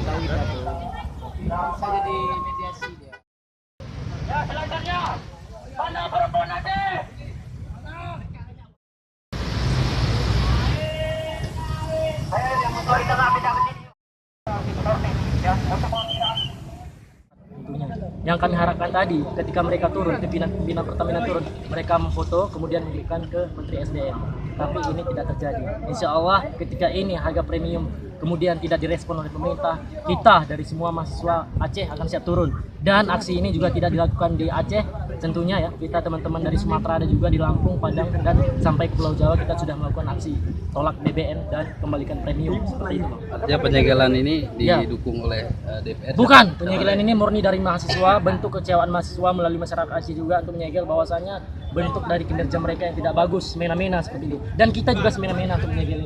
tahu kita tuh. Bisa jadi mediasi dia. Ya, selanjutnya. Mana perempuan Aceh? Tentunya. Yang kami harapkan tadi ketika mereka turun, pimpinan Pertamina turun, mereka memfoto kemudian mengirimkan ke Menteri SDM. Tapi ini tidak terjadi. Insya Allah ketika ini harga premium kemudian tidak direspon oleh pemerintah, kita dari semua mahasiswa Aceh akan siap turun. Dan aksi ini juga tidak dilakukan di Aceh, tentunya ya kita teman-teman dari Sumatera ada juga di Lampung, Padang dan sampai ke Pulau Jawa kita sudah melakukan aksi tolak BBM dan kembalikan premium seperti itu, Bang. Artinya penyegelan ini Ya. didukung oleh DPR? Bukan, penyegelan ini murni dari mahasiswa, bentuk kecewaan mahasiswa melalui masyarakat Aceh juga untuk menyegel bahwasanya bentuk dari kinerja mereka yang tidak bagus, semena-mena seperti itu. Dan kita juga semena-mena untuk menyegel